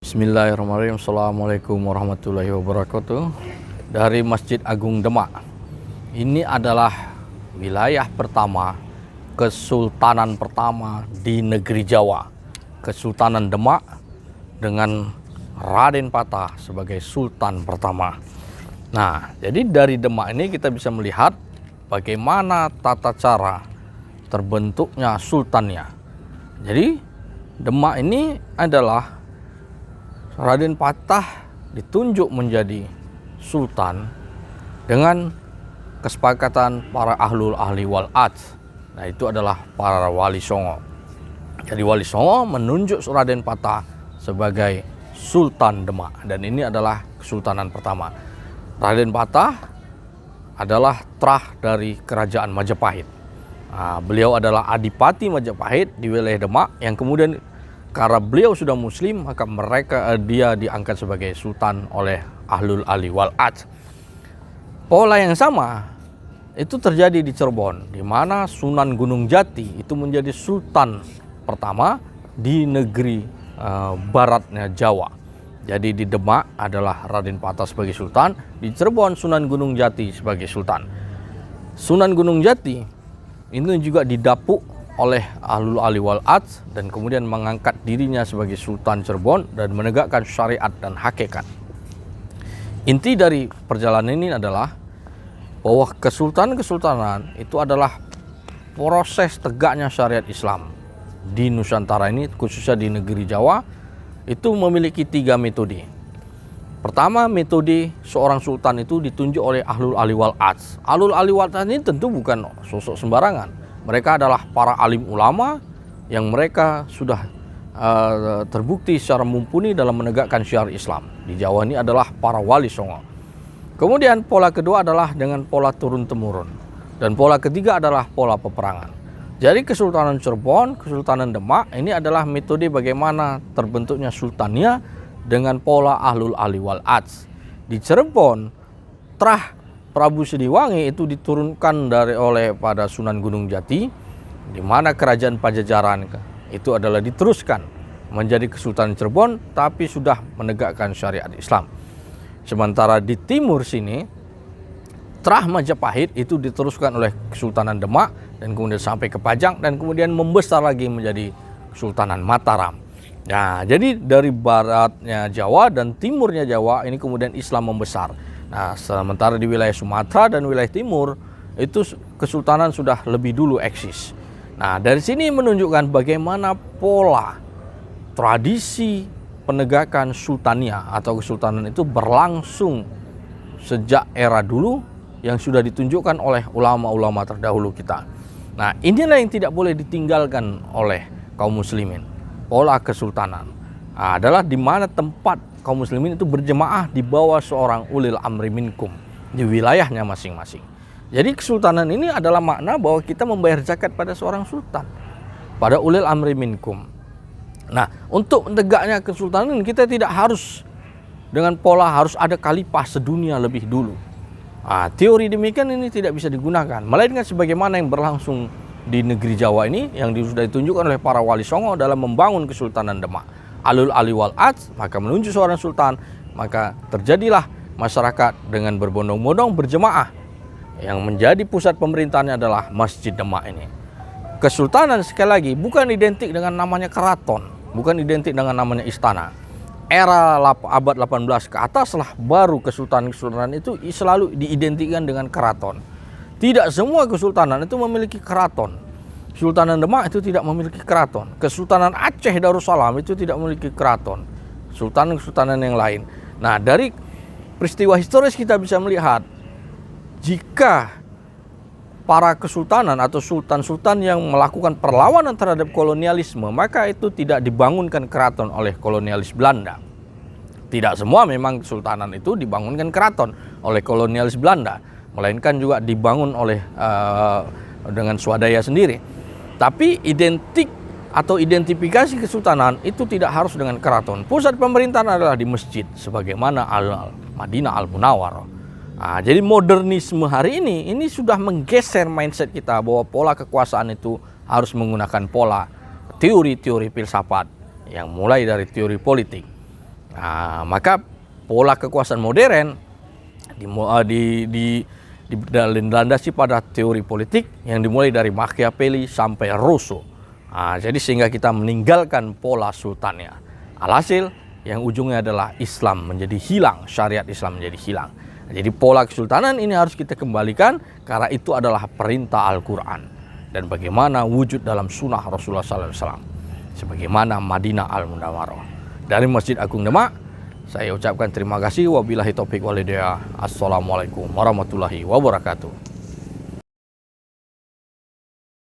Bismillahirrahmanirrahim. Assalamualaikum warahmatullahi wabarakatuh. Dari Masjid Agung Demak. Ini adalah wilayah pertama, kesultanan pertama di negeri Jawa. Kesultanan Demak dengan Raden Patah sebagai sultan pertama. Nah, jadi dari Demak ini kita bisa melihat bagaimana tata cara terbentuknya sultannya. Jadi Demak ini adalah Raden Patah ditunjuk menjadi sultan dengan kesepakatan para ahlul ahli wal ad. Nah, itu adalah para wali songo. Jadi wali songo menunjuk Raden Patah sebagai sultan Demak, dan ini adalah kesultanan pertama. Raden Patah adalah trah dari kerajaan Majapahit. Nah, beliau adalah adipati Majapahit di wilayah Demak, yang kemudian karena beliau sudah muslim, maka dia diangkat sebagai sultan oleh ahlul ali wal ad. Pola yang sama itu terjadi di Cirebon, di mana Sunan Gunung Jati itu menjadi sultan pertama di negeri baratnya Jawa. Jadi di Demak adalah Raden Patah sebagai sultan, di Cirebon Sunan Gunung Jati sebagai sultan. Sunan Gunung Jati ini juga didapuk oleh ahlul ali wal ad, dan kemudian mengangkat dirinya sebagai sultan Cirebon dan menegakkan syariat dan hakikat. Inti dari perjalanan ini adalah bahwa kesultanan itu adalah proses tegaknya syariat Islam di Nusantara ini, khususnya di negeri Jawa, itu memiliki 3 metode. Pertama, metode seorang sultan itu ditunjuk oleh ahlul ali wal ad. Ahlul ali wal ad ini tentu bukan sosok sembarangan. Mereka adalah para alim ulama yang mereka sudah terbukti secara mumpuni dalam menegakkan syiar Islam. Di Jawa ini adalah para wali songo. Kemudian pola kedua adalah dengan pola turun-temurun. Dan pola ketiga adalah pola peperangan. Jadi Kesultanan Cirebon, Kesultanan Demak ini adalah metode bagaimana terbentuknya sultannya dengan pola ahlul ali wal ad. Di Cirebon, trah Prabu Siliwangi itu diturunkan oleh pada Sunan Gunung Jati, di mana kerajaan Pajajaran itu adalah diteruskan menjadi Kesultanan Cirebon, tapi sudah menegakkan syariat Islam. Sementara di timur sini, trah Majapahit itu diteruskan oleh Kesultanan Demak dan kemudian sampai ke Pajang, dan kemudian membesar lagi menjadi Kesultanan Mataram. Nah, jadi dari baratnya Jawa dan timurnya Jawa ini kemudian Islam membesar. Nah, sementara di wilayah Sumatera dan wilayah timur itu kesultanan sudah lebih dulu eksis. Nah, dari sini menunjukkan bagaimana pola tradisi penegakan sultania atau kesultanan itu berlangsung sejak era dulu yang sudah ditunjukkan oleh ulama-ulama terdahulu kita. Nah, inilah yang tidak boleh ditinggalkan oleh kaum muslimin. Pola kesultanan adalah di mana tempat kaum muslimin itu berjemaah di bawah seorang ulil amri minkum di wilayahnya masing-masing. Jadi kesultanan ini adalah makna bahwa kita membayar zakat pada seorang sultan, pada ulil amri minkum. Nah, untuk menegaknya kesultanan kita tidak harus dengan pola harus ada khalifah sedunia lebih dulu. Nah, teori demikian ini tidak bisa digunakan, melainkan sebagaimana yang berlangsung di negeri Jawa ini yang sudah ditunjukkan oleh para wali songo dalam membangun Kesultanan Demak. Alul ali wal ad, maka menunjuk seorang sultan, maka terjadilah masyarakat dengan berbondong-bondong berjemaah. Yang menjadi pusat pemerintahannya adalah Masjid Demak ini. Kesultanan sekali lagi bukan identik dengan namanya keraton, bukan identik dengan namanya istana. Era abad 18 ke atas lah baru kesultanan-kesultanan itu selalu diidentikan dengan keraton. Tidak semua kesultanan itu memiliki keraton. Sultanan Demak itu tidak memiliki keraton. Kesultanan Aceh Darussalam itu tidak memiliki keraton. Kesultanan yang lain. Nah, dari peristiwa historis kita bisa melihat jika para kesultanan atau sultan-sultan yang melakukan perlawanan terhadap kolonialisme, maka itu tidak dibangunkan keraton oleh kolonialis Belanda. Tidak semua memang kesultanan itu dibangunkan keraton oleh kolonialis Belanda, melainkan juga dibangun oleh dengan swadaya sendiri. Tapi identik atau identifikasi kesultanan itu tidak harus dengan keraton. Pusat pemerintahan adalah di masjid, sebagaimana Madinah Al-Munawwarah. Nah, jadi modernisme hari ini sudah menggeser mindset kita bahwa pola kekuasaan itu harus menggunakan pola teori-teori filsafat yang mulai dari teori politik, Nah, maka pola kekuasaan modern dilandasi pada teori politik yang dimulai dari Machiavelli sampai Rousseau. Nah, jadi sehingga kita meninggalkan pola sultannya. Alhasil yang ujungnya adalah Islam menjadi hilang, syariat Islam menjadi hilang. Jadi pola kesultanan ini harus kita kembalikan karena itu adalah perintah Al-Quran. Dan bagaimana wujud dalam sunnah Rasulullah SAW. Sebagaimana Madinah Al-Munawwarah. Dari Masjid Agung Demak, saya ucapkan terima kasih. Wabillahi taufiq wal hidayah. Assalamualaikum warahmatullahi wabarakatuh.